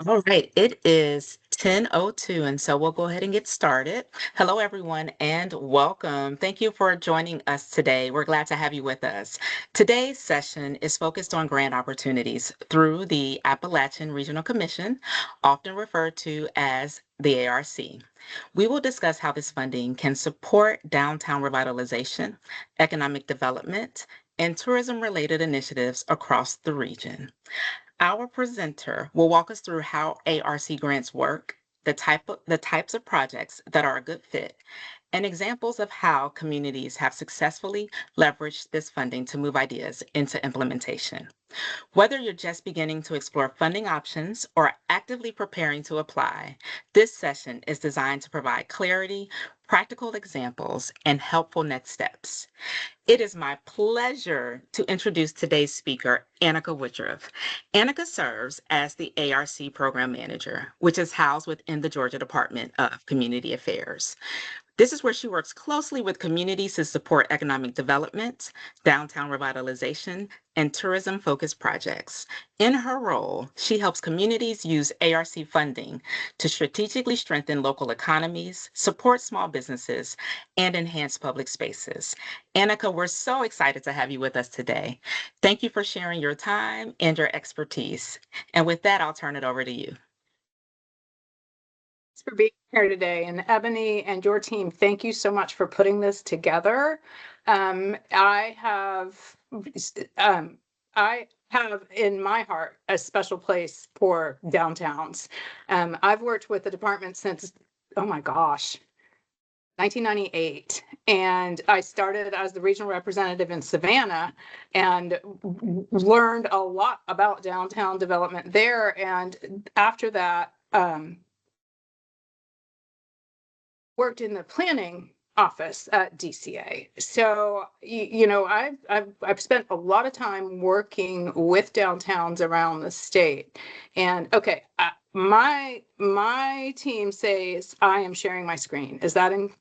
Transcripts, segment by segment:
All right, it is 10:02, and so we'll go ahead and get started. Hello, everyone, and welcome. Thank you for joining us today. We're glad to have you with us. Today's session is focused on grant opportunities through the Appalachian Regional Commission, often referred to as the ARC. We will discuss how this funding can support downtown revitalization, economic development, and tourism-related initiatives across the region. Our presenter will walk us through how ARC grants work, the types of projects that are a good fit, and examples of how communities have successfully leveraged this funding to move ideas into implementation. Whether you're just beginning to explore funding options or actively preparing to apply, this session is designed to provide clarity, practical examples, and helpful next steps. It is my pleasure to introduce today's speaker, Annaka Woodruff. Annaka serves as the ARC Program Manager, which is housed within the Georgia Department of Community Affairs. This is where she works closely with communities to support economic development, downtown revitalization, and tourism-focused projects. In her role, she helps communities use ARC funding to strategically strengthen local economies, support small businesses, and enhance public spaces. Annaka, we're so excited to have you with us today. Thank you for sharing your time and your expertise. And with that, I'll turn it over to you. Thanks for being here today. And Ebony and your team, thank you so much for putting this together. I have in my heart a special place for downtowns. I've worked with the department since, oh my gosh, 1998. And I started as the regional representative in Savannah and learned a lot about downtown development there. And after that, worked in the planning office at DCA. So, I've spent a lot of time working with downtowns around the state. And okay, my team says I am sharing my screen. Is that in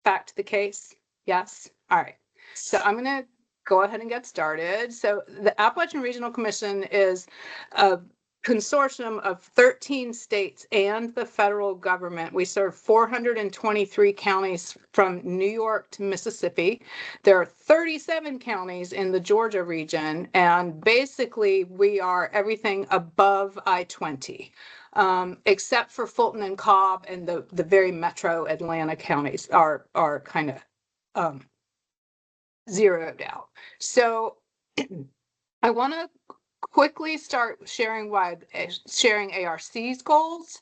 fact the case? Yes. All right. So I'm going to go ahead and get started. So the Appalachian Regional Commission is a consortium of 13 states and the federal government. We serve 423 counties from New York to Mississippi. There are 37 counties in the Georgia region, and basically we are everything above I-20. Except for Fulton and Cobb, and the very metro Atlanta counties are kind of zeroed out. So I want to quickly start sharing ARC's goals.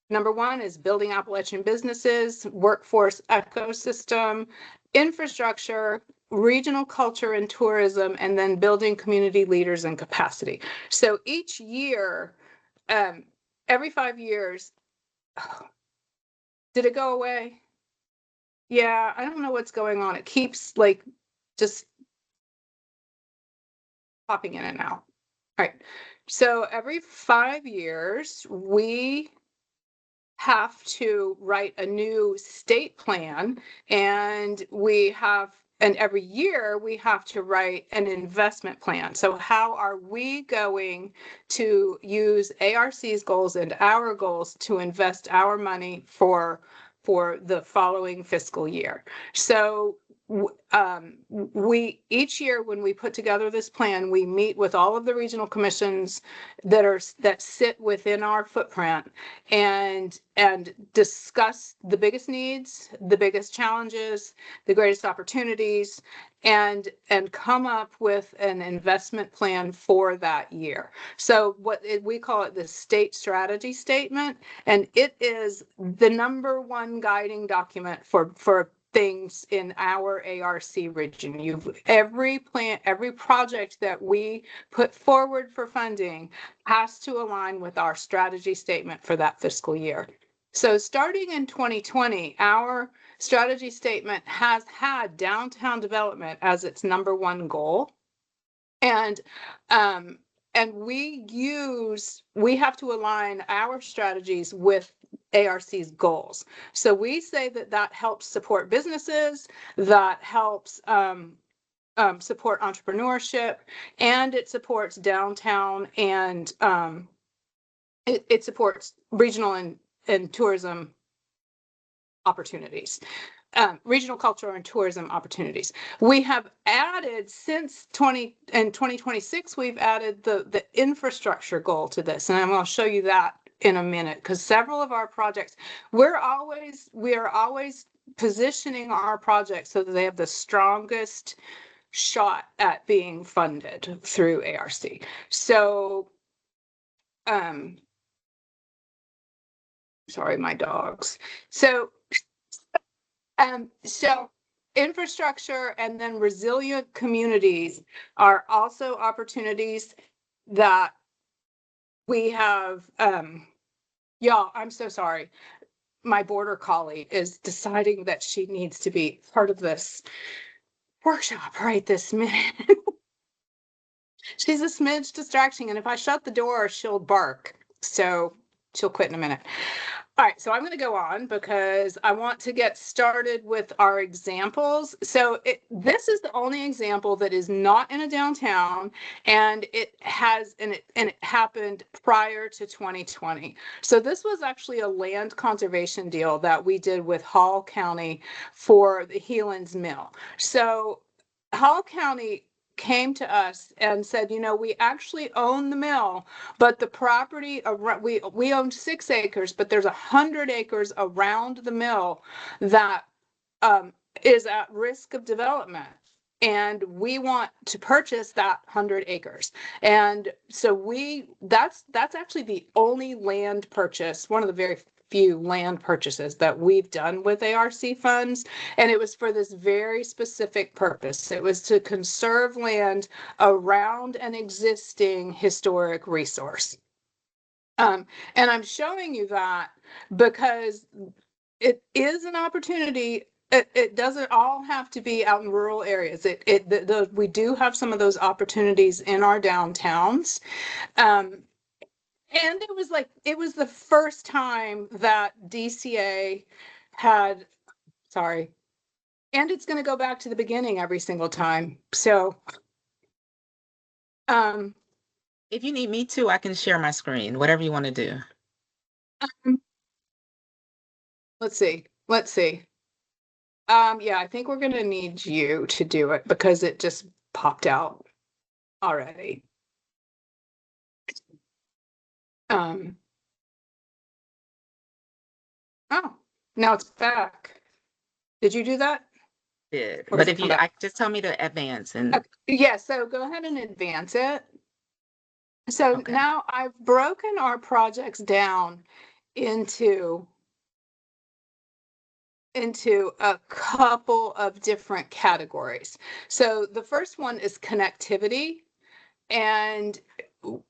Number one is building Appalachian businesses, workforce ecosystem, infrastructure, regional culture and tourism, and then building community leaders and capacity. So each year, every 5 years, did it go away? Yeah, I don't know what's going on. It keeps like just popping in and out. All right. So every 5 years, we have to write a new state plan, and every year we have to write an investment plan. So how are we going to use ARC's goals and our goals to invest our money for the following fiscal year? So we each year when we put together this plan, we meet with all of the regional commissions that sit within our footprint and discuss the biggest needs, the biggest challenges, the greatest opportunities, and come up with an investment plan for that year. So we call it the state strategy statement, and it is the number one guiding document for things in our ARC region. Every project that we put forward for funding has to align with our strategy statement for that fiscal year. So starting in 2020, our strategy statement has had downtown development as its number one goal. And we have to align our strategies with ARC's goals. So we say that helps support businesses, that helps support entrepreneurship, and it supports downtown and it supports regional and tourism opportunities. Regional cultural and tourism opportunities. We have added since 2026, we've added the infrastructure goal to this, and I'm going to show you that in a minute, because several of our projects, we are always positioning our projects so that they have the strongest shot at being funded through ARC. So, sorry, my dogs. So infrastructure and then resilient communities are also opportunities that we have. Y'all, I'm so sorry. My border collie is deciding that she needs to be part of this workshop right this minute. She's a smidge distracting, and if I shut the door, she'll bark. So she'll quit in a minute. All right, so I'm going to go on because I want to get started with our examples. So this is the only example that is not in a downtown, and it happened prior to 2020. So this was actually a land conservation deal that we did with Hall County for the Heelan's Mill. So Hall County came to us and said, you know, we actually own the mill, but the property around, we own 6 acres, but there's 100 acres around the mill that is at risk of development. And we want to purchase that 100 acres. And so that's actually the only land purchase, one of the very few land purchases that we've done with ARC funds. And it was for this very specific purpose. It was to conserve land around an existing historic resource. And I'm showing you that because it is an opportunity. It doesn't all have to be out in rural areas. We do have some of those opportunities in our downtowns. And it was the first time that DCA had, sorry, and it's going to go back to the beginning every single time. So, if you need me to, I can share my screen, whatever you want to do. Let's see. Yeah, I think we're going to need you to do it because it just popped out already. Oh, now it's back. Did you do that? Did. Or But does it if come you, back? just tell me to advance and Okay. Yeah, so go ahead and advance it. So okay. now I've broken our projects down into a couple of different categories. So the first one is connectivity, and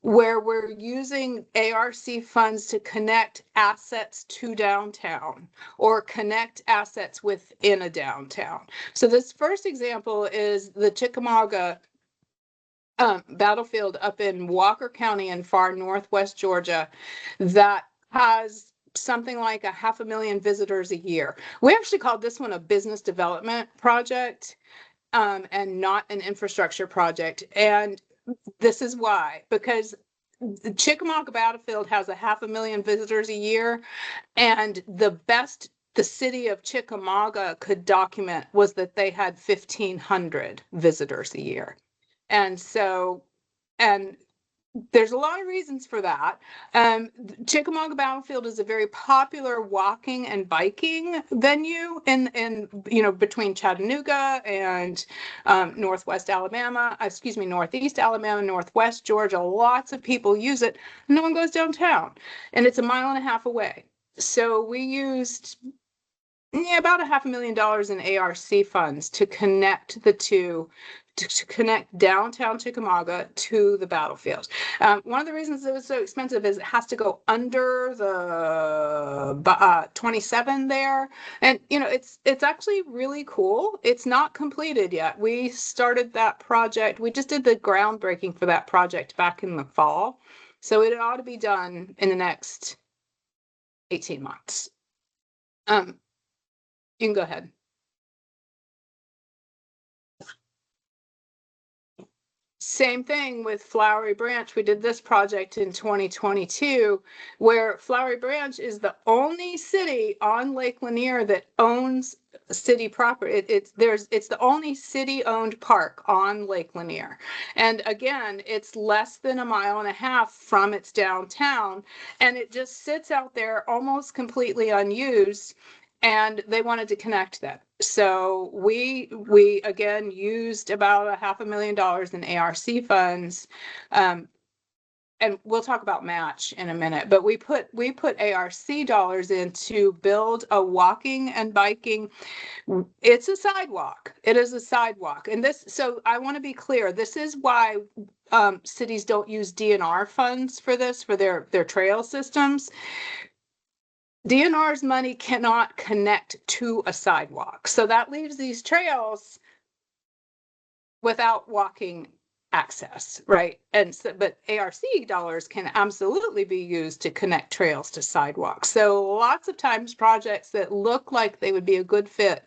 where we're using ARC funds to connect assets to downtown or connect assets within a downtown. So this first example is the Chickamauga battlefield up in Walker County in far northwest Georgia that has something like 500,000 visitors a year. We actually called this one a business development project and not an infrastructure project. And this is why, because the Chickamauga battlefield has 500,000 visitors a year, and the best the city of Chickamauga could document was that they had 1,500 visitors a year. And so, and there's a lot of reasons for that. Chickamauga Battlefield is a very popular walking and biking venue in between Chattanooga and northeast Alabama, northwest Georgia. Lots of people use it. No one goes downtown, and it's 1.5 miles away. So we used about $500,000 in ARC funds to connect the two, to connect downtown Chickamauga to the battlefield. One of the reasons it was so expensive is it has to go under the 27 there. And, it's actually really cool. It's not completed yet. We started that project. We just did the groundbreaking for that project back in the fall. So it ought to be done in the next 18 months. You can go ahead. Same thing with Flowery Branch. We did this project in 2022, where Flowery Branch is the only city on Lake Lanier that owns city property. It's the only city-owned park on Lake Lanier. And again, it's less than a mile and a half from its downtown, and it just sits out there almost completely unused. And they wanted to connect that. So we again used about $500,000 in ARC funds. And we'll talk about match in a minute, but we put ARC dollars in to build a walking and biking. It's a sidewalk. It is a sidewalk. And this, so I want to be clear, this is why cities don't use DNR funds for this, for their trail systems. DNR's money cannot connect to a sidewalk. So that leaves these trails without walking access, right? And so, but ARC dollars can absolutely be used to connect trails to sidewalks. So lots of times projects that look like they would be a good fit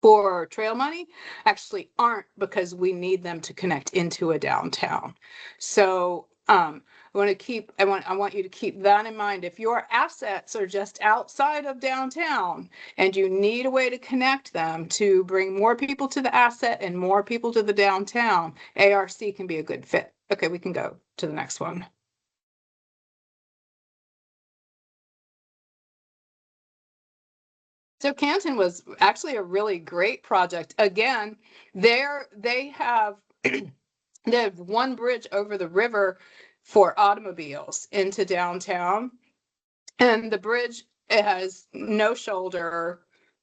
for trail money actually aren't, because we need them to connect into a downtown. So I want you to keep that in mind. If your assets are just outside of downtown and you need a way to connect them to bring more people to the asset and more people to the downtown, ARC can be a good fit. Okay, we can go to the next one. So Canton was actually a really great project. Again, they have one bridge over the river for automobiles into downtown, and the bridge, it has no shoulder.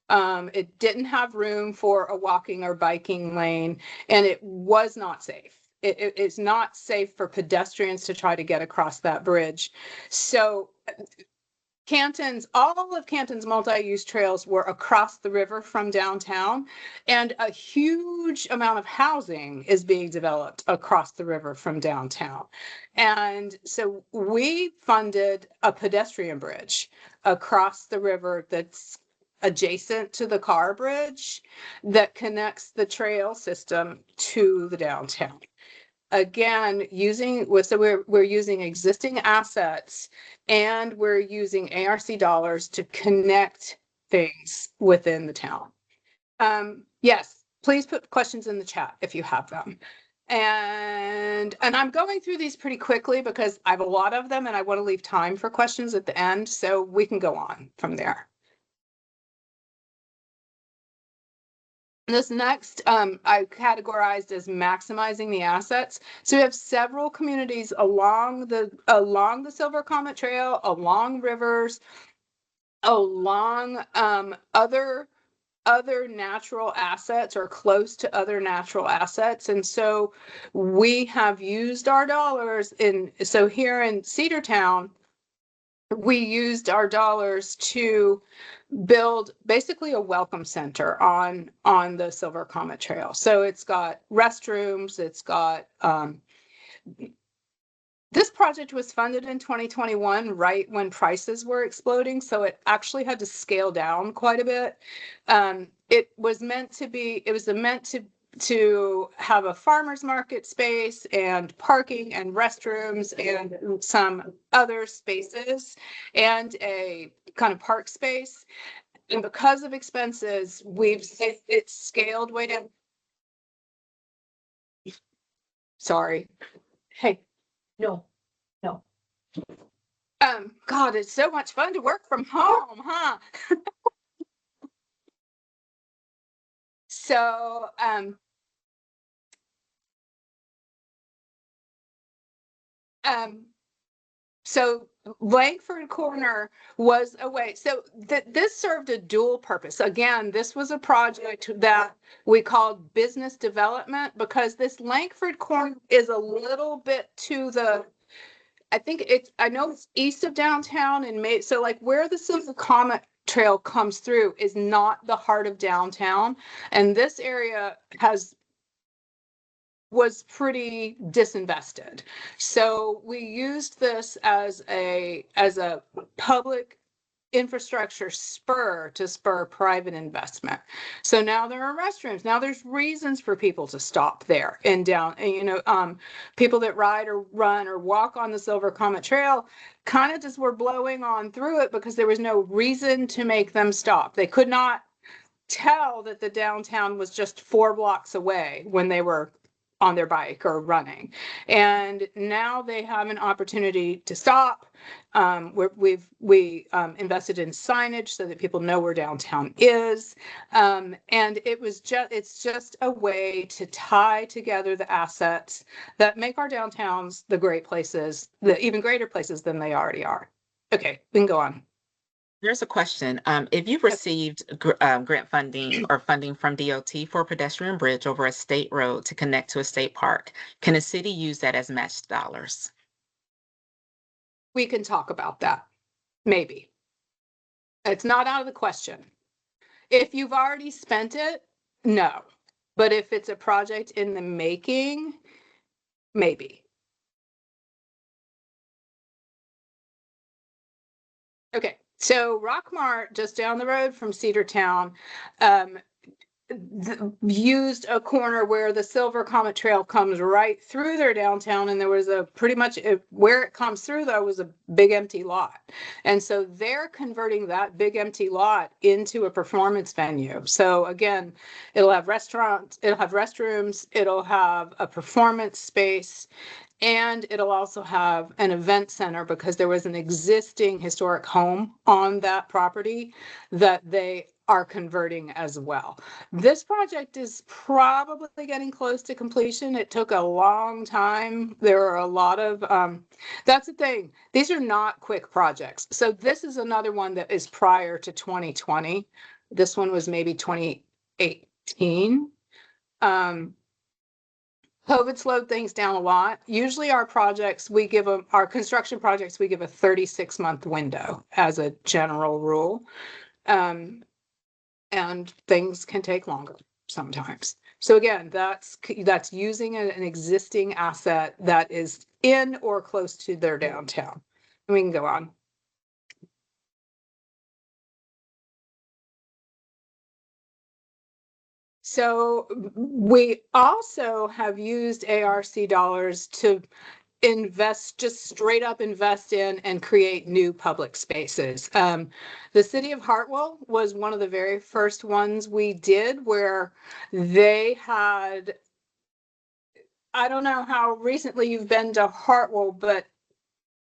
It didn't have room for a walking or biking lane, and it was not safe. It's not safe for pedestrians to try to get across that bridge. So all of Canton's multi-use trails were across the river from downtown, and a huge amount of housing is being developed across the river from downtown. And so we funded a pedestrian bridge across the river that's adjacent to the car bridge that connects the trail system to the downtown. Again, we're using existing assets, and we're using ARC dollars to connect things within the town. Yes, please put questions in the chat if you have them. And I'm going through these pretty quickly because I have a lot of them and I want to leave time for questions at the end, so we can go on from there. This next, I categorized as maximizing the assets. So we have several communities along the Silver Comet Trail, along rivers, along other natural assets or close to other natural assets. And so we have used our dollars so here in Cedartown, we used our dollars to build basically a welcome center on the Silver Comet Trail. So it's got restrooms, it's got this project was funded in 2021, right when prices were exploding, so it actually had to scale down quite a bit. It was meant to have a farmer's market space and parking and restrooms and some other spaces and a kind of park space. And because of expenses, it's scaled way down. Sorry. Hey. No. God, it's so much fun to work from home, huh? So, so Langford Corner was a way. So this served a dual purpose. Again, this was a project that we called business development because this Langford Corner is a little bit to the, I know it's east of downtown and so like where the Silver Comet Trail comes through is not the heart of downtown. And this area was pretty disinvested. So we used this as a public infrastructure spur to spur private investment. So now there are restrooms. Now there's reasons for people to stop there and down. And, people that ride or run or walk on the Silver Comet Trail kind of just were blowing on through it because there was no reason to make them stop. They could not tell that the downtown was just 4 blocks away when they were on their bike or running. And now they have an opportunity to stop. We invested in signage so that people know where downtown is. And it's just a way to tie together the assets that make our downtowns the great places, the even greater places than they already are. Okay, we can go on. There's a question. If you've received grant funding or funding from DOT for a pedestrian bridge over a state road to connect to a state park, can a city use that as matched dollars? We can talk about that. Maybe. It's not out of the question. If you've already spent it, no. But if it's a project in the making, maybe. Okay, so Rockmart, just down the road from Cedartown, used a corner where the Silver Comet Trail comes right through their downtown, and there was where it comes through though was a big empty lot, and so they're converting that big empty lot into a performance venue. So again, it'll have restaurants, it'll have restrooms, it'll have a performance space, and it'll also have an event center because there was an existing historic home on that property that they are converting as well. This project is probably getting close to completion. It took a long time. There are a lot of, that's the thing. These are not quick projects. So this is another one that is prior to 2020. This one was maybe 2018. COVID slowed things down a lot. Usually our projects, our construction projects, we give a 36-month window as a general rule. And things can take longer sometimes. So again, that's using an existing asset that is in or close to their downtown. And we can go on. So we also have used ARC dollars to just straight up invest in and create new public spaces. The city of Hartwell was one of the very first ones we did where they had, I don't know how recently you've been to Hartwell, but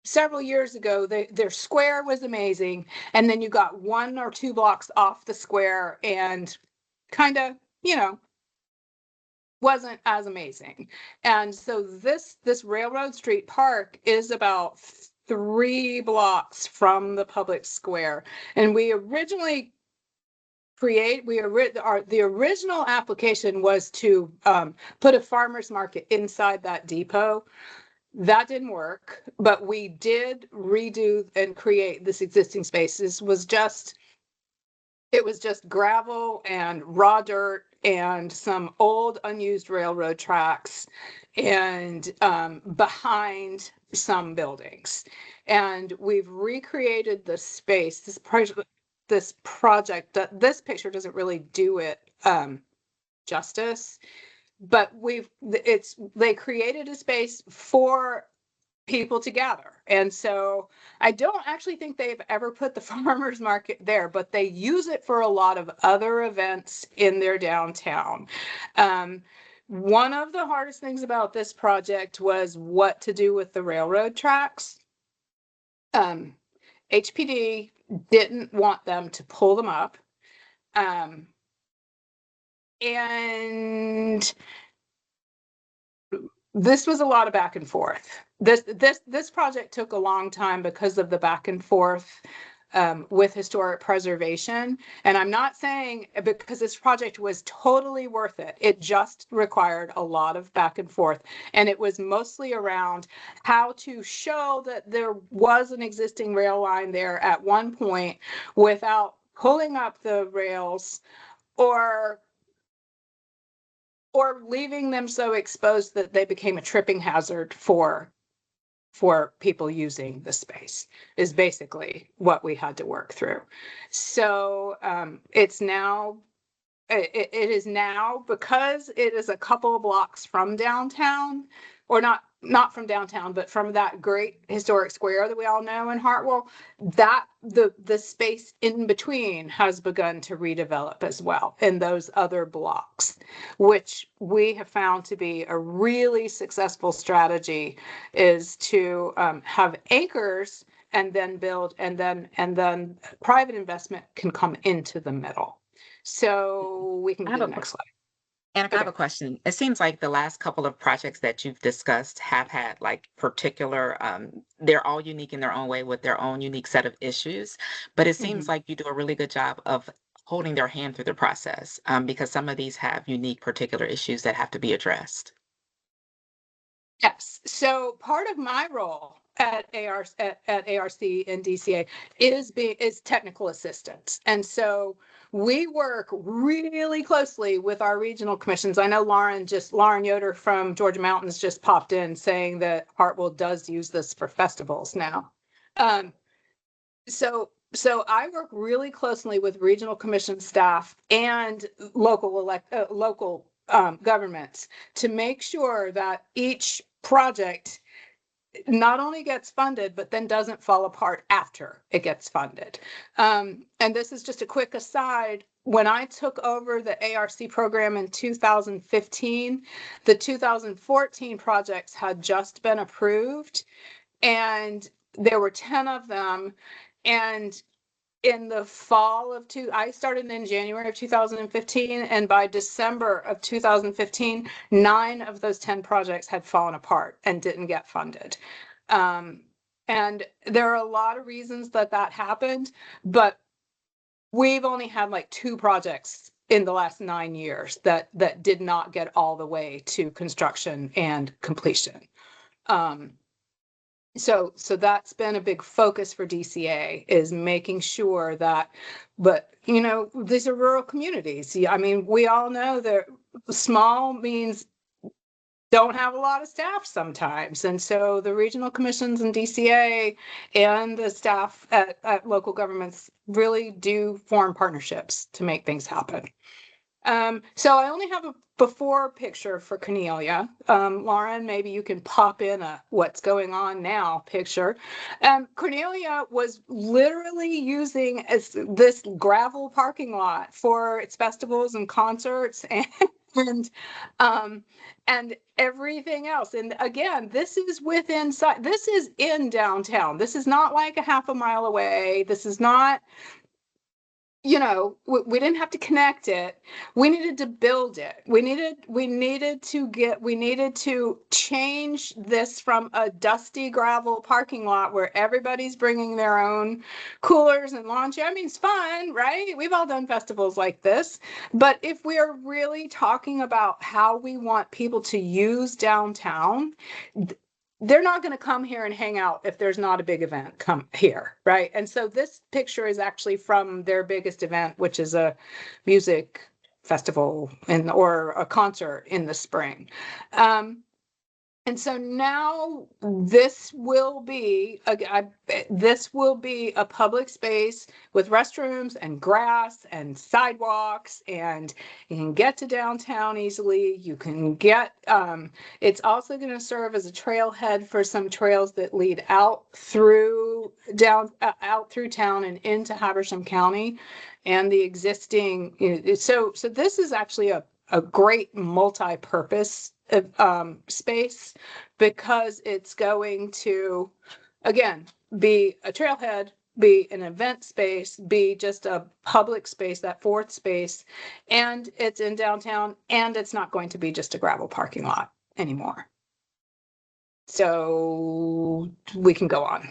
several years ago, their square was amazing. And then you got 1 or 2 blocks off the square and kind of, wasn't as amazing. And so this Railroad Street Park is about 3 blocks from the public square. And we originally the original application was to put a farmer's market inside that depot. That didn't work, but we did redo and create this existing space. It was just gravel and raw dirt and some old unused railroad tracks and behind some buildings. And we've recreated the space. This project, this picture doesn't really do it justice, but they created a space for people to gather. And so I don't actually think they've ever put the farmers market there, but they use it for a lot of other events in their downtown. One of the hardest things about this project was what to do with the railroad tracks. HPD didn't want them to pull them up. And this was a lot of back and forth. This project took a long time because of the back and forth with historic preservation. And I'm not saying because this project was totally worth it. It just required a lot of back and forth. And it was mostly around how to show that there was an existing rail line there at one point without pulling up the rails or leaving them so exposed that they became a tripping hazard for for people using the space is basically what we had to work through. So it's now, it is now, because it is a couple of blocks from downtown, or not from downtown, but from that great historic square that we all know in Hartwell, that the space in between has begun to redevelop as well in those other blocks, which we have found to be a really successful strategy, is to have acres and then build, and then private investment can come into the middle. So we can I do have the a next slide. Annika, I have Okay. a question. It seems like the last couple of projects that you've discussed have had like particular, they're all unique in their own way with their own unique set of issues, but it seems Mhm. like you do a really good job of holding their hand through the process, because some of these have unique particular issues that have to be addressed. Yes. So part of my role at ARC and DCA is technical assistance. And so we work really closely with our regional commissions. I know Lauren Yoder from Georgia Mountains just popped in saying that Hartwell does use this for festivals now. Um, so I work really closely with regional commission staff and local governments to make sure that each project not only gets funded, but then doesn't fall apart after it gets funded. And this is just a quick aside. When I took over the ARC program in 2015, the 2014 projects had just been approved, and there were 10 of them. And in the fall of I started in January of 2015, and by December of 2015, 9 of those 10 projects had fallen apart and didn't get funded. And there are a lot of reasons that happened, but we've only had like 2 projects in the last 9 years that did not get all the way to construction and completion. So that's been a big focus for DCA, is making sure that, but these are rural communities. I mean, we all know that small means don't have a lot of staff sometimes. And so the regional commissions and DCA and the staff at local governments really do form partnerships to make things happen. So I only have a before picture for Cornelia. Lauren, maybe you can pop in a what's going on now picture. Cornelia was literally using this gravel parking lot for its festivals and concerts and everything else. And again, this is this is in downtown. This is not like a half a mile away. This is not, we didn't have to connect it. We needed to build it. We needed to change this from a dusty gravel parking lot where everybody's bringing their own coolers and lawn chairs. I mean, it's fun, right? We've all done festivals like this. But if we are really talking about how we want people to use downtown, they're not going to come here and hang out if there's not a big event come here, right? And so this picture is actually from their biggest event, which is a music festival or a concert in the spring. And so now this will be a public space with restrooms and grass and sidewalks, and you can get to downtown easily. You can get, it's also going to serve as a trailhead for some trails that lead out through town and into Habersham County and the existing. So this is actually a great multi-purpose space, because it's going to, again, be a trailhead, be an event space, be just a public space, that fourth space, and it's in downtown, and it's not going to be just a gravel parking lot anymore. So we can go on.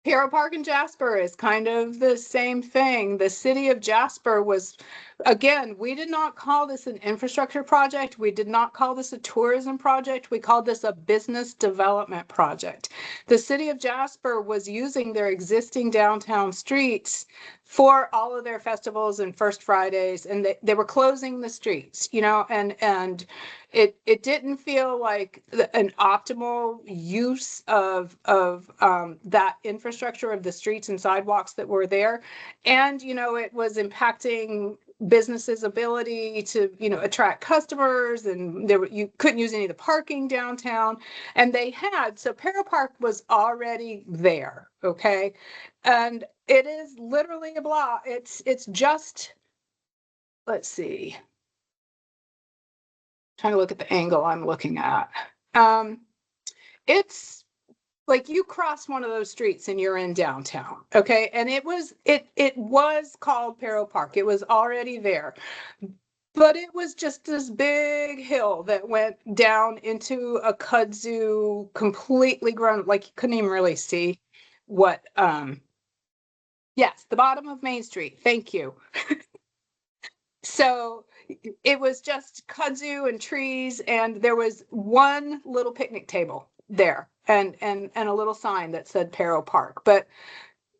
Hero Park in Jasper is kind of the same thing. The city of Jasper was Again, we did not call this an infrastructure project. We did not call this a tourism project. We called this a business development project. The city of Jasper was using their existing downtown streets for all of their festivals and First Fridays, and they were closing the streets, and it didn't feel like an optimal use of that infrastructure of the streets and sidewalks that were there. And, it was impacting businesses' ability to, attract customers, and you couldn't use any of the parking downtown. And so Para Park was already there, okay? And it is literally a block. It's just, let's see. Trying to look at the angle I'm looking at. It's like you cross one of those streets and you're in downtown, okay? And it was called Para Park. It was already there. But it was just this big hill that went down into a kudzu, completely grown, like you couldn't even really see what yes, the bottom of Main Street. Thank you. So it was just kudzu and trees, and there was one little picnic table there and a little sign that said Para Park. But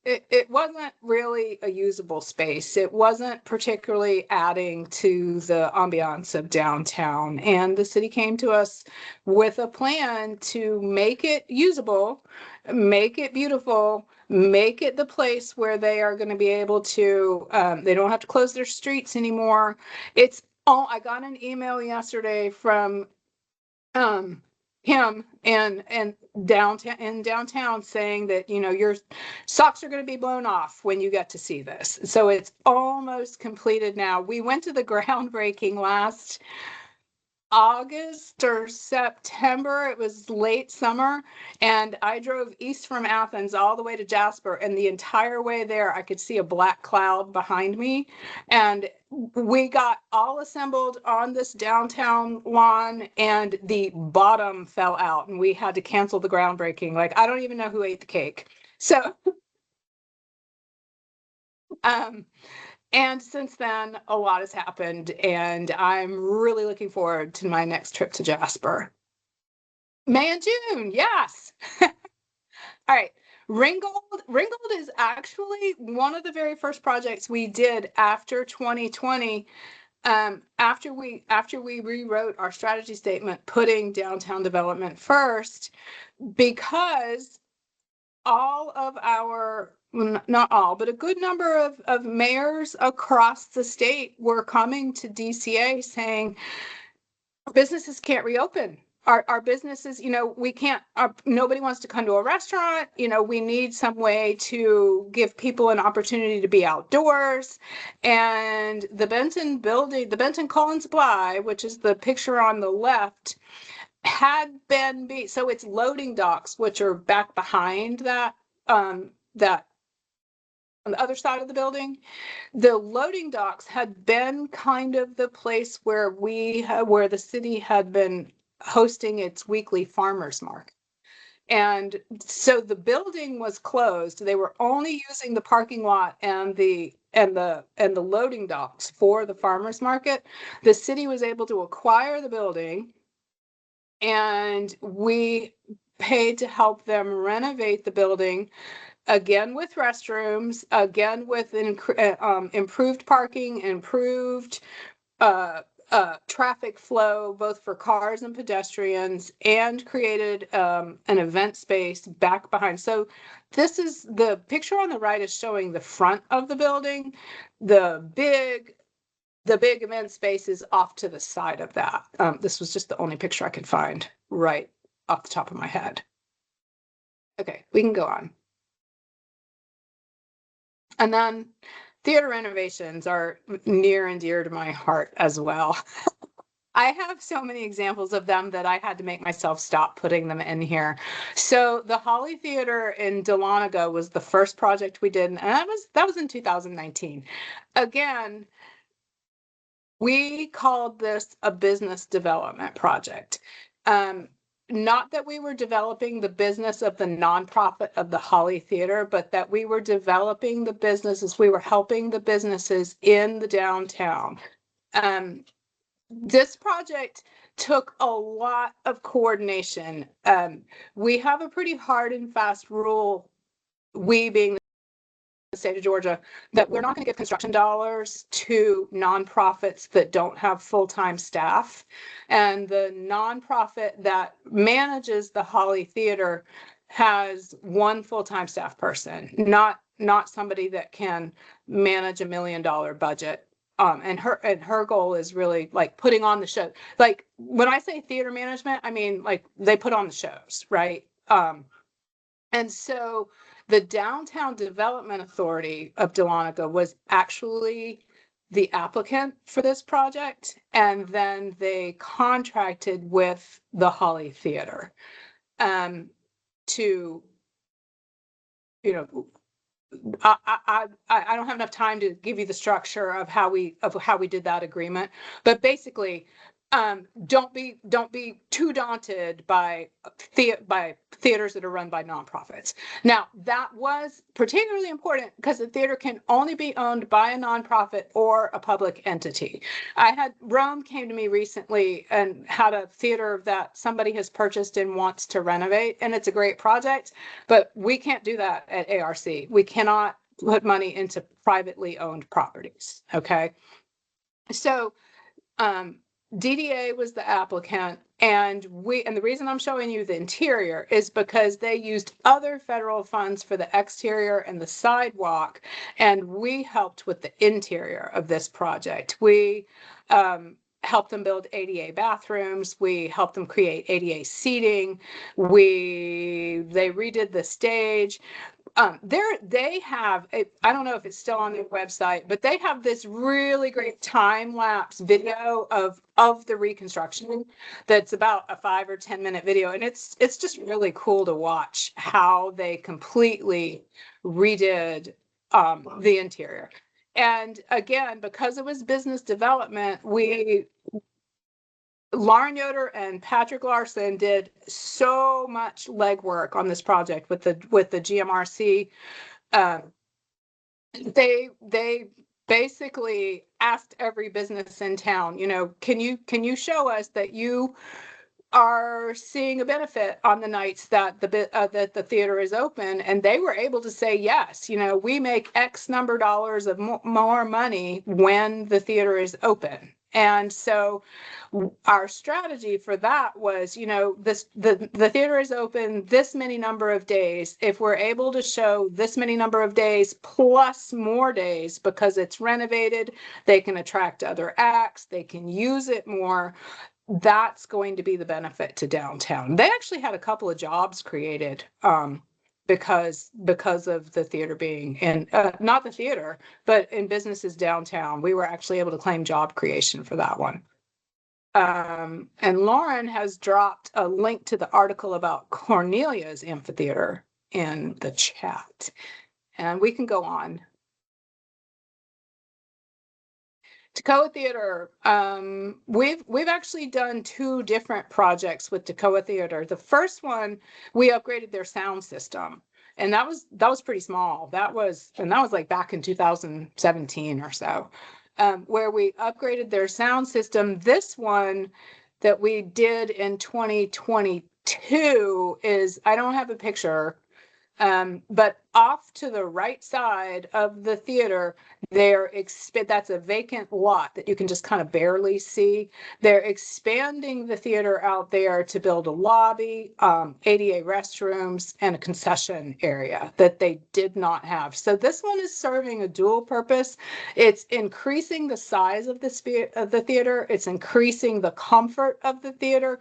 it wasn't really a usable space. It wasn't particularly adding to the ambiance of downtown. And the city came to us with a plan to make it usable, make it beautiful, make it the place where they are going to be able to, they don't have to close their streets anymore. I got an email yesterday from him and downtown saying that your socks are going to be blown off when you get to see this. So it's almost completed now. We went to the groundbreaking last August or September. It was late summer, and I drove east from Athens all the way to Jasper, and the entire way there I could see a black cloud behind me. And we got all assembled on this downtown lawn, and the bottom fell out, and we had to cancel the groundbreaking. Like, I don't even know who ate the cake. So and since then, a lot has happened, and I'm really looking forward to my next trip to Jasper. May and June, yes. All right. Ringgold is actually one of the very first projects we did after 2020. After we rewrote our strategy statement, putting downtown development first, because all of our, not all, but a good number of mayors across the state were coming to DCA saying businesses can't reopen. Our businesses, we can't, nobody wants to come to a restaurant. We need some way to give people an opportunity to be outdoors. And the Benton building, the Benton Collins Supply, which is the picture on the left, had been, so it's loading docks, which are back behind that on the other side of the building. The loading docks had been kind of the place where where the city had been hosting its weekly farmers market. And so the building was closed. They were only using the parking lot and the loading docks for the farmers market. The city was able to acquire the building, and we paid to help them renovate the building, again with restrooms, again with improved parking, improved traffic flow, both for cars and pedestrians, and created an event space back behind. So this is the picture on the right is showing the front of the building. The big event space is off to the side of that. This was just the only picture I could find right off the top of my head. Okay, we can go on. And then theater renovations are near and dear to my heart as well. I have so many examples of them that I had to make myself stop putting them in here. So the Holly Theater in Dahlonega was the first project we did, and that was in 2019. Again, we called this a business development project. not that we were developing the business of the nonprofit of the Holly Theater, but that we were developing the businesses, we were helping the businesses in the downtown. This project took a lot of coordination. We have a pretty hard and fast rule, we being the state of Georgia, that we're not going to give construction dollars to nonprofits that don't have full-time staff. And the nonprofit that manages the Holly Theater has one full-time staff person, not somebody that can manage $1 million budget. And her goal is really like putting on the show. Like when I say theater management, I mean like they put on the shows, right? And so the Downtown Development Authority of Dahlonega was actually the applicant for this project, and then they contracted with the Holly Theater to, you know, I don't have enough time to give you the structure of how we did that agreement, but basically, don't be too daunted by theaters that are run by nonprofits. Now, that was particularly important because the theater can only be owned by a nonprofit or a public entity. Rome came to me recently and had a theater that somebody has purchased and wants to renovate, and it's a great project, but we can't do that at ARC. We cannot put money into privately owned properties, okay? So, DDA was the applicant, and the reason I'm showing you the interior is because they used other federal funds for the exterior and the sidewalk, and we helped with the interior of this project. We helped them build ADA bathrooms. We helped them create ADA seating. They redid the stage. They have, I don't know if it's still on their website, but they have this really great time-lapse video of the reconstruction that's about a 5 or 10 minute video. And it's just really cool to watch how they completely redid the interior. And again, because it was business development, Lauren Yoder and Patrick Larson did so much legwork on this project with the GMRC. They basically asked every business in town, you know, can you show us that you are seeing a benefit on the nights that the theater is open? And they were able to say yes. You know, we make X number of dollars of more money when the theater is open. And so our strategy for that was, you know, the theater is open this many number of days. If we're able to show this many number of days plus more days because it's renovated, they can attract other acts, they can use it more. That's going to be the benefit to downtown. They actually had a couple of jobs created because of the theater being in, not the theater, but in businesses downtown. We were actually able to claim job creation for that one. And Lauren has dropped a link to the article about Cornelia's amphitheater in the chat, and we can go on. Toccoa Theater, we've actually done 2 different projects with Toccoa Theater. The first one, we upgraded their sound system, and that was pretty small. That was like back in 2017 or so, where we upgraded their sound system. This one that we did in 2022 is, I don't have a picture, but off to the right side of the theater, that's a vacant lot that you can just kind of barely see. They're expanding the theater out there to build a lobby, ADA restrooms, and a concession area that they did not have. So this one is serving a dual purpose. It's increasing the size of the theater. It's increasing the comfort of the theater.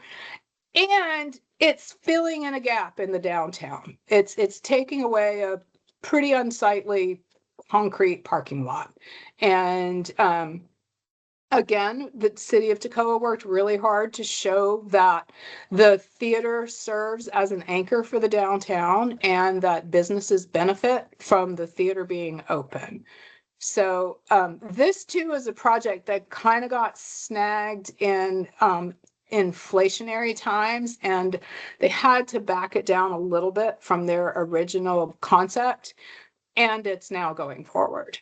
And it's filling in a gap in the downtown. It's taking away a pretty unsightly concrete parking lot. And again, the city of Toccoa worked really hard to show that the theater serves as an anchor for the downtown and that businesses benefit from the theater being open. So this too is a project that kind of got snagged in inflationary times, and they had to back it down a little bit from their original concept, and it's now going forward.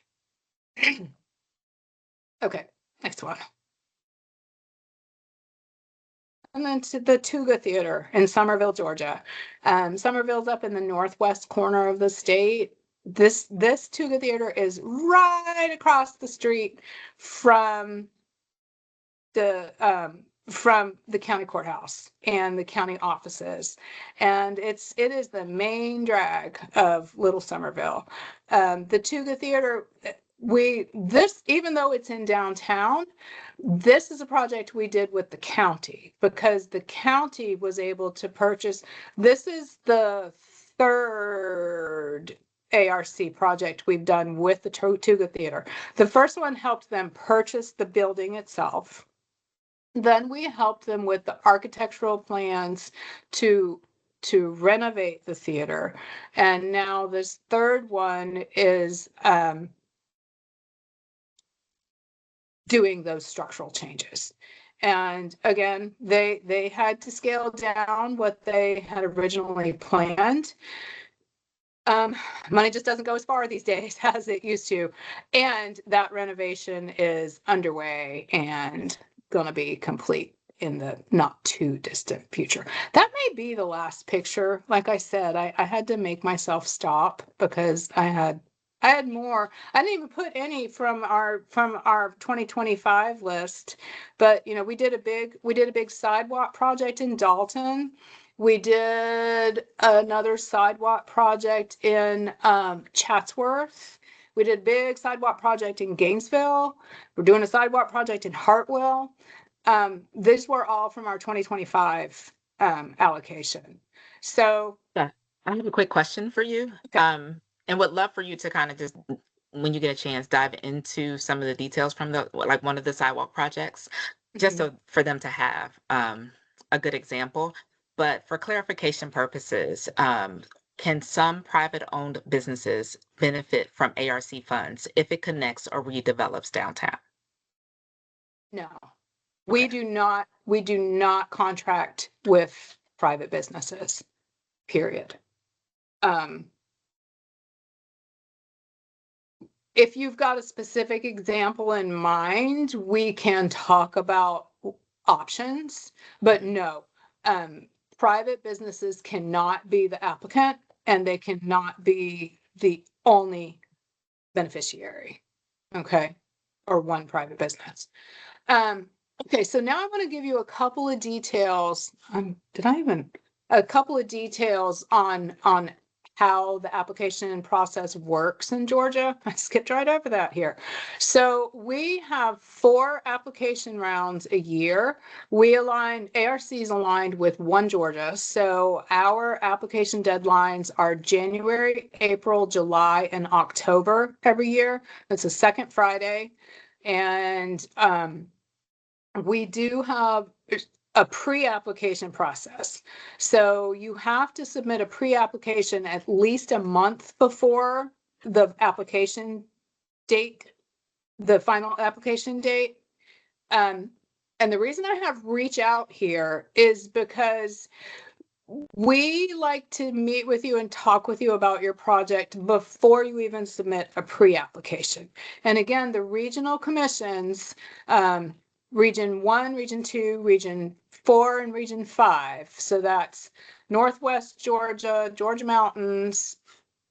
Okay, next one. And then to the Tuga Theater in Summerville, Georgia. Summerville's up in the northwest corner of the state. This Tuga Theater is right across the street from the county courthouse and the county offices, and it is the main drag of Little Summerville. The Tuga Theater, even though it's in downtown, this is a project we did with the county because the county was able to purchase. This is the third ARC project we've done with the Tuga Theater. The first one helped them purchase the building itself. Then we helped them with the architectural plans to renovate the theater. And now this third one is doing those structural changes. And again, they had to scale down what they had originally planned. Money just doesn't go as far these days as it used to. And that renovation is underway and going to be complete in the not too distant future. That may be the last picture. Like I said, I had to make myself stop because I had more. I didn't even put any from our 2025 list, but you know, we did a big sidewalk project in Dalton. We did another sidewalk project in Chatsworth. We did a big sidewalk project in Gainesville. We're doing a sidewalk project in Hartwell. These were all from our 2025 allocation. So Yeah, I have a quick question for you. okay. And would love for you to kind of just, when you get a chance, dive into some of the details from like one of the sidewalk projects, just so for them to have a good example. But for clarification purposes, can some private-owned businesses benefit from ARC funds if it connects or redevelops downtown? No, we do not contract with private businesses, period. If you've got a specific example in mind, we can talk about options, but no, private businesses cannot be the applicant and they cannot be the only beneficiary. Okay. Or one private business. Okay. So now I want to give you a couple of details. A couple of details on how the application process works in Georgia. I skipped right over that here. So we have 4 application rounds a year. ARC is aligned with One Georgia. So our application deadlines are January, April, July, and October every year. That's the second Friday. And we do have a pre-application process. So you have to submit a pre-application at least a month before the application date, the final application date. And the reason I have reach out here is because we like to meet with you and talk with you about your project before you even submit a pre-application. And again, the regional commissions, Region 1, Region 2, Region 4, and Region 5. So that's Northwest Georgia, Georgia Mountains,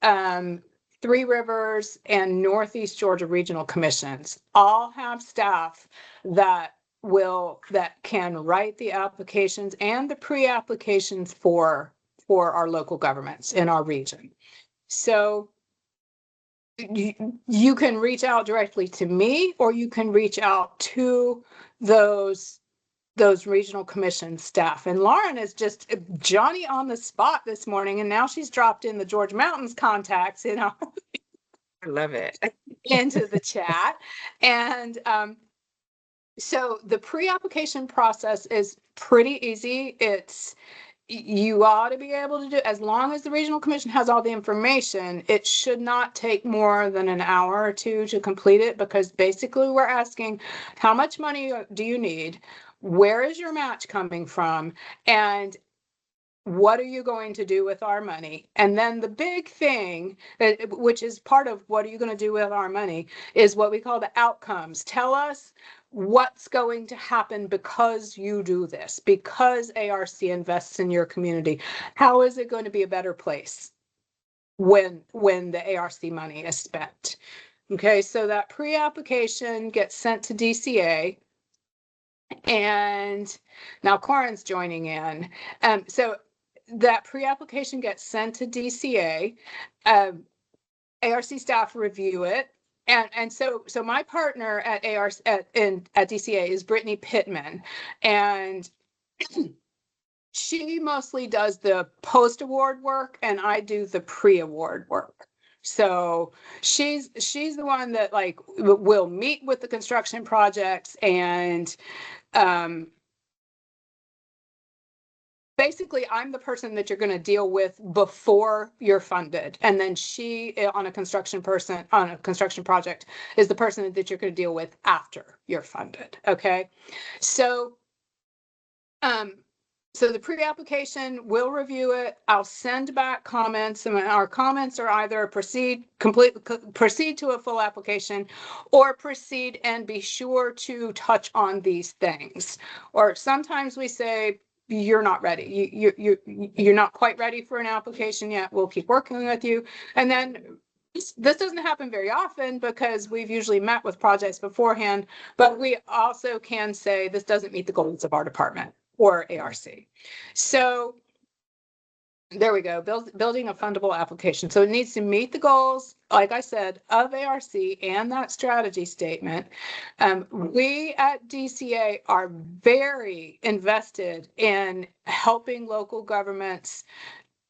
Three Rivers, and Northeast Georgia Regional Commissions all have staff that can write the applications and the pre-applications for our local governments in our region. So you can reach out directly to me, or you can reach out to those regional commission staff. And Lauren is just Johnny on the spot this morning, and now she's dropped in the Georgia Mountains contacts, I love it. into the chat. And so the pre-application process is pretty easy. You ought to be able to do, as long as the regional commission has all the information, it should not take more than an hour or 2 to complete it, because basically we're asking, how much money do you need? where is your match coming from? And what are you going to do with our money? And then the big thing, which is part of what are you going to do with our money, is what we call the outcomes. Tell us what's going to happen because you do this, because ARC invests in your community. How is it going to be a better place when the ARC money is spent? Okay, so that pre-application gets sent to DCA. And now Corin's joining in. So that pre-application gets sent to DCA. ARC staff review it. And so my partner at DCA is Brittany Pittman. And she mostly does the post-award work and I do the pre-award work. So she's the one that like will meet with the construction projects and basically I'm the person that you're going to deal with before you're funded. And then she on a construction project is the person that you're going to deal with after you're funded. Okay. So the pre-application, we'll review it. I'll send back comments, and our comments are either proceed to a full application, or proceed and be sure to touch on these things. Or sometimes we say you're not ready. You're not quite ready for an application yet. We'll keep working with you, and then. This doesn't happen very often because we've usually met with projects beforehand, but we also can say this doesn't meet the goals of our department or ARC. So there we go, building a fundable application. So it needs to meet the goals, like I said, of ARC and that strategy statement. We at DCA are very invested in helping local governments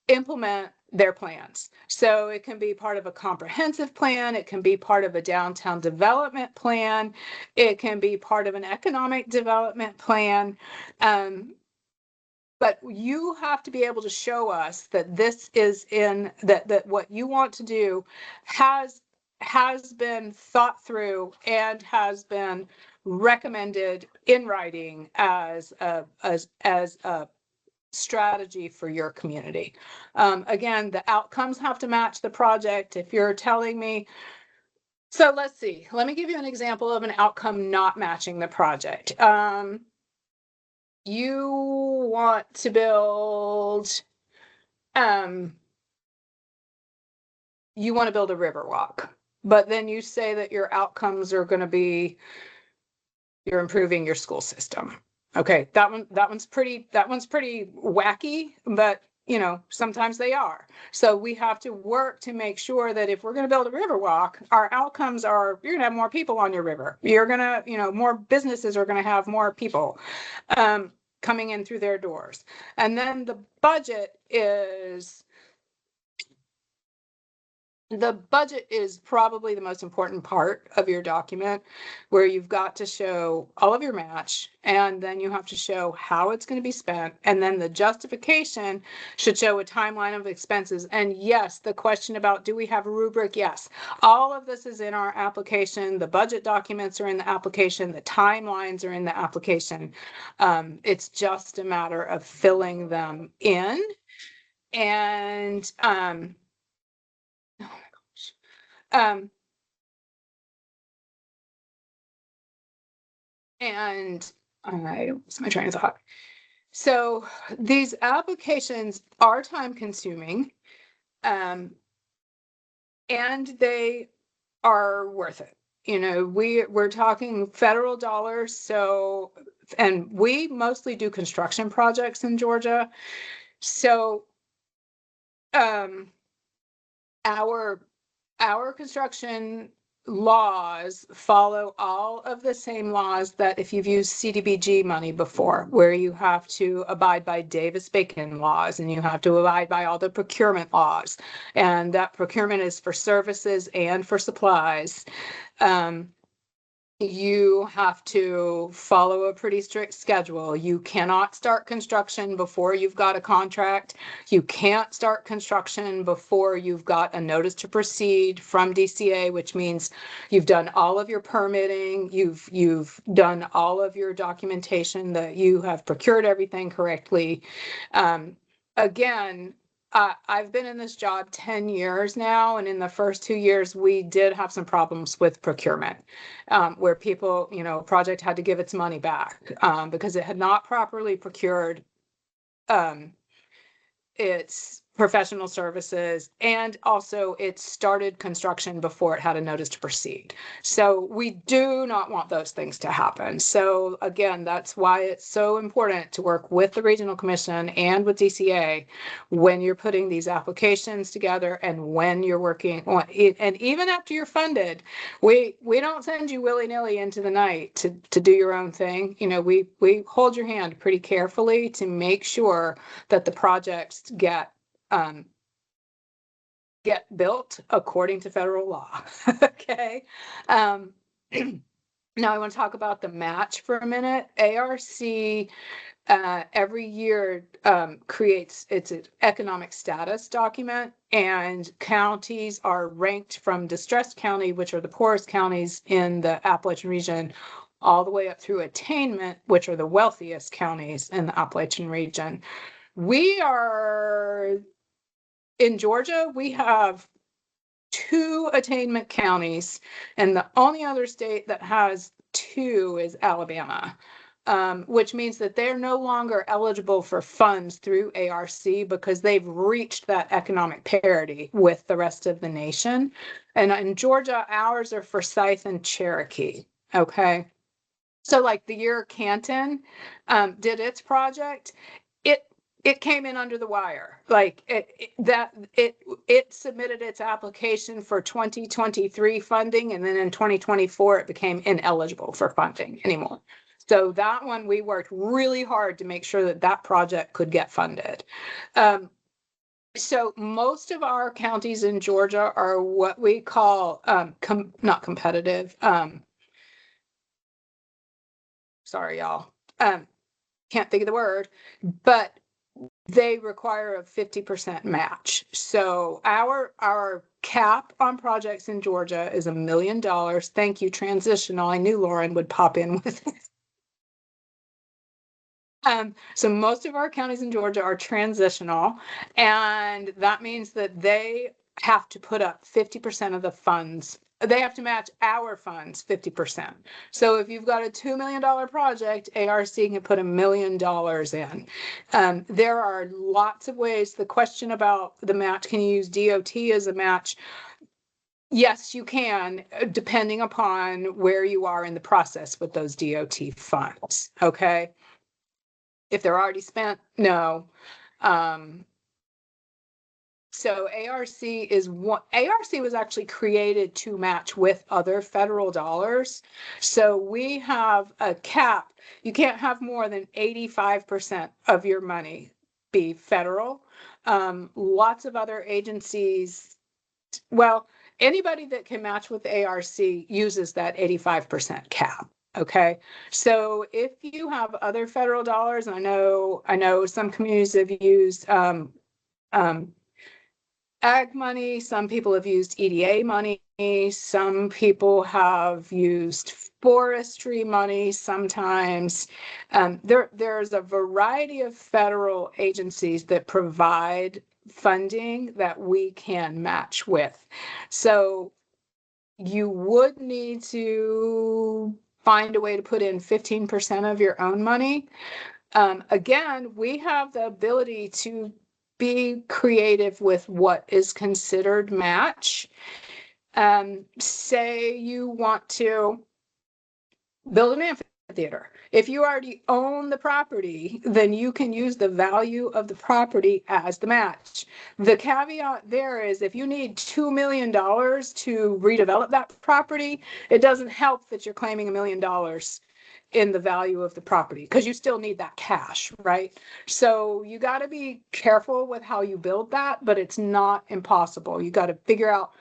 implement their plans. So it can be part of a comprehensive plan. It can be part of a downtown development plan. It can be part of an economic development plan. But you have to be able to show us that this is that what you want to do has been thought through and has been recommended in writing as a strategy for your community. Again, the outcomes have to match the project. If you're telling me, so let's see, let me give you an example of an outcome not matching the project. You want to build, you want to build a river walk, but then you say that your outcomes are going to be you're improving your school system. Okay, that one's pretty wacky, but you know, sometimes they are. So we have to work to make sure that if we're going to build a river walk, our outcomes are you're going to have more people on your river. You're going to, you know, more businesses are going to have more people coming in through their doors. And then the budget is probably the most important part of your document, where you've got to show all of your match, and then you have to show how it's going to be spent. And then the justification should show a timeline of expenses. And yes, the question about do we have a rubric? Yes, all of this is in our application. The budget documents are in the application. The timelines are in the application. It's just a matter of filling them in. And and I lost my train of thought. So these applications are time consuming, and they are worth it. You know, we're talking federal dollars. So, and we mostly do construction projects in Georgia. So, our construction laws follow all of the same laws that if you've used CDBG money before, where you have to abide by Davis-Bacon laws and you have to abide by all the procurement laws, and that procurement is for services and for supplies. you have to follow a pretty strict schedule. You cannot start construction before you've got a contract. You can't start construction before you've got a notice to proceed from DCA, which means you've done all of your permitting, you've done all of your documentation, that you have procured everything correctly. Again, I've been in this job 10 years now, and in the first 2 years, we did have some problems with procurement, where people, project had to give its money back because it had not properly procured its professional services, and also it started construction before it had a notice to proceed. So we do not want those things to happen. So again, that's why it's so important to work with the Regional Commission and with DCA when you're putting these applications together, and when you're working on it, and even after you're funded. We don't send you willy-nilly into the night to do your own thing. We hold your hand pretty carefully to make sure that the projects get built according to federal law. Okay. Now I want to talk about the match for a minute. ARC every year creates its economic status document, and counties are ranked from distressed county, which are the poorest counties in the Appalachian region, all the way up through attainment, which are the wealthiest counties in the Appalachian region. We are in Georgia, we have 2 attainment counties, and the only other state that has 2 is Alabama, which means that they're no longer eligible for funds through ARC because they've reached that economic parity with the rest of the nation. And in Georgia, ours are Forsyth and Cherokee. Okay. So like the year Canton did its project, it came in under the wire. Like it submitted its application for 2023 funding, and then in 2024 it became ineligible for funding anymore. So that one, we worked really hard to make sure that that project could get funded. So most of our counties in Georgia are what we call not competitive. Sorry, y'all. Can't think of the word, but they require a 50% match. So our cap on projects in Georgia is $1 million. Thank you, transitional. I knew Lauren would pop in with it. So most of our counties in Georgia are transitional, and that means that they have to put up 50% of the funds. They have to match our funds 50%. So if you've got a $2 million project, ARC can put $1 million in. There are lots of ways. The question about the match, can you use DOT as a match? Yes, you can, depending upon where you are in the process with those DOT funds. Okay. If they're already spent, no. So ARC is what ARC was actually created to match with other federal dollars. So we have a cap. You can't have more than 85% of your money be federal. Lots of other agencies, well, anybody that can match with ARC uses that 85% cap. Okay, so if you have other federal dollars, and I know some communities have used ag money, some people have used EDA money, some people have used forestry money sometimes. There's a variety of federal agencies that provide funding that we can match with. So you would need to find a way to put in 15% of your own money. Again, we have the ability to be creative with what is considered match. Say you want to build an amphitheater. If you already own the property, then you can use the value of the property as the match. The caveat there is if you need $2 million to redevelop that property, it doesn't help that you're claiming $1 million in the value of the property, because you still need that cash, right? So you got to be careful with how you build that, but it's not impossible. You got to figure out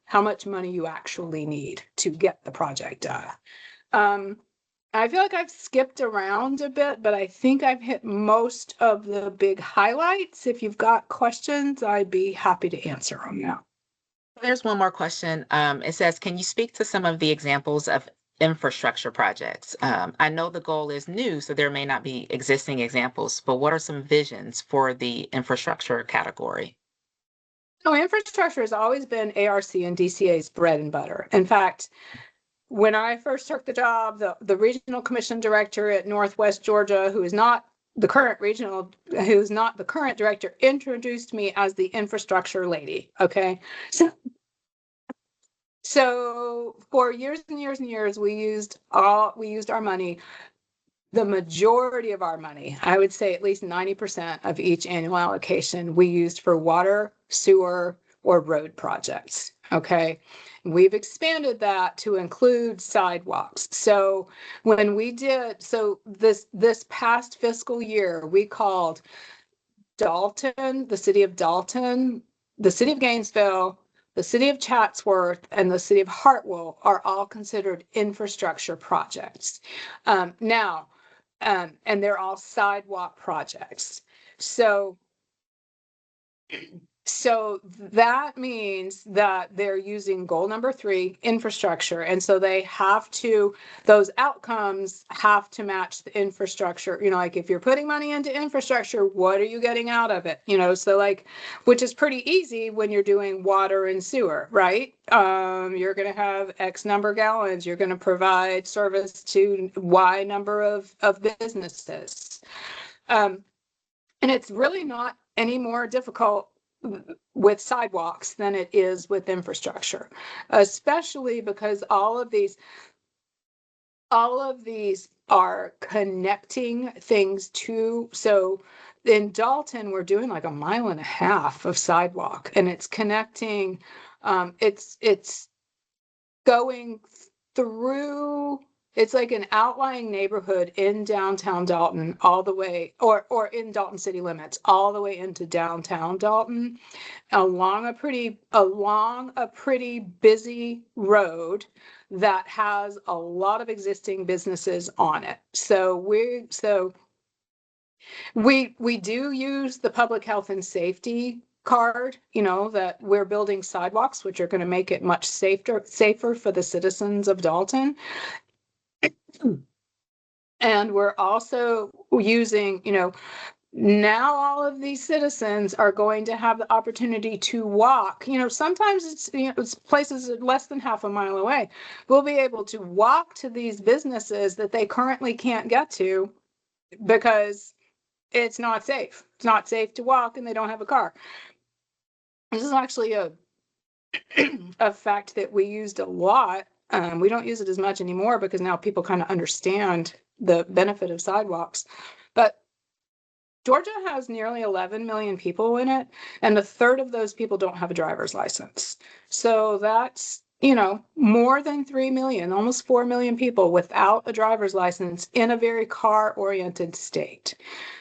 how much money you actually need to get the project done. I feel like I've skipped around a bit, but I think I've hit most of the big highlights. If you've got questions, I'd be happy to answer them now. There's one more question. It says, can you speak to some of the examples of infrastructure projects? I know the goal is new, so there may not be existing examples, but what are some visions for the infrastructure category? So infrastructure has always been ARC and DCA's bread and butter. In fact, when I first took the job, the regional commission director at Northwest Georgia, who's not the current director, introduced me as the infrastructure lady. Okay. So for years and years and years, we used our money, the majority of our money, I would say at least 90% of each annual allocation we used for water, sewer, or road projects. Okay. We've expanded that to include sidewalks. So when we did, so this past fiscal year, we called Dalton, the city of Dalton, the city of Gainesville, the city of Chatsworth, and the city of Hartwell are all considered infrastructure projects. And they're all sidewalk projects. So that means that they're using goal number 3, infrastructure. And so those outcomes have to match the infrastructure. Like if you're putting money into infrastructure, what are you getting out of it? So like, which is pretty easy when you're doing water and sewer, right? You're going to have X number of gallons. You're going to provide service to Y number of businesses. And it's really not any more difficult with sidewalks than it is with infrastructure, especially because all of these are connecting things to. So in Dalton, we're doing like 1.5 miles of sidewalk, and it's connecting. It's going through. It's like an outlying neighborhood in downtown Dalton, all the way, or in Dalton city limits, all the way into downtown Dalton, along a pretty busy road that has a lot of existing businesses on it. So we do use the public health and safety card, that we're building sidewalks, which are going to make it much safer for the citizens of Dalton. And we're also using, now all of these citizens are going to have the opportunity to walk. Sometimes it's places less than 0.5 mile away. We'll be able to walk to these businesses that they currently can't get to because it's not safe. It's not safe to walk and they don't have a car. This is actually a fact that we used a lot. We don't use it as much anymore because now people kind of understand the benefit of sidewalks. But Georgia has nearly 11 million people in it, and 1/3 of those people don't have a driver's license. So that's, more than 3 million, almost 4 million people without a driver's license in a very car-oriented state.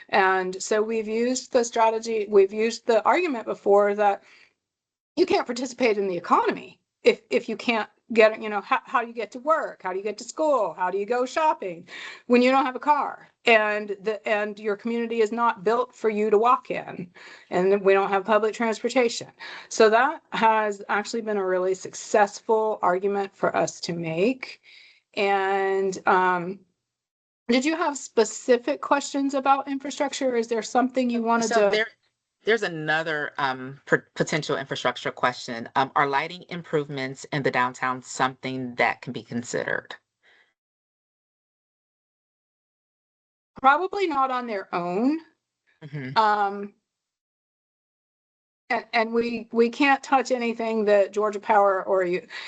And so we've used the argument before that you can't participate in the economy if you can't get, how do you get to work? How do you get to school? How do you go shopping when you don't have a car? And your community is not built for you to walk in, and we don't have public transportation. So that has actually been a really successful argument for us to make. And did you have specific questions about infrastructure? Is there something you wanted to? There's another potential infrastructure question. Are lighting improvements in the downtown something that can be considered? Probably not on their own. Mm-hmm. And we can't touch anything that Georgia Power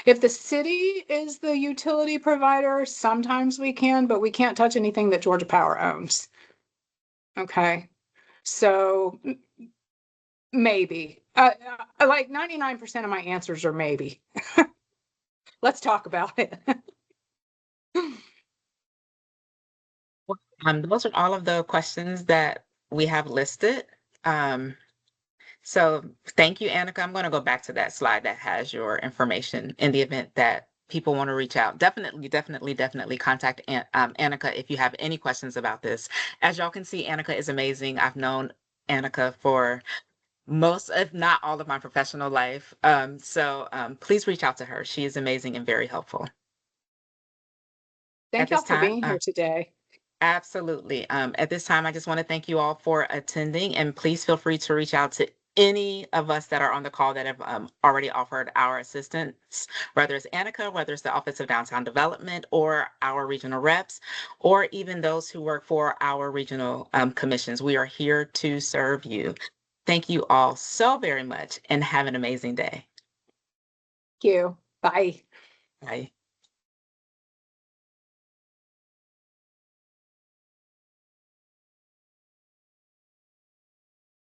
if the city is the utility provider, sometimes we can, but we can't touch anything that Georgia Power owns. Okay. So maybe. Like 99% of my answers are maybe. Let's talk about it. Those are all of the questions that we have listed. So thank you, Annaka. I'm going to go back to that slide that has your information in the event that people want to reach out, definitely contact Annaka if you have any questions about this. As y'all can see, Annaka is amazing. I've known Annaka for most, if not all, of my professional life. So please reach out to her. She is amazing and very helpful. At Thank y'all this for time, being here today. absolutely. At this time, I just want to thank you all for attending, and please feel free to reach out to any of us that are on the call that have already offered our assistance, whether it's Annaka, whether it's the Office of Downtown Development, or our regional reps, or even those who work for our regional commissions. We are here to serve you. Thank you all so very much, and have an amazing day. Thank you. Bye. Bye.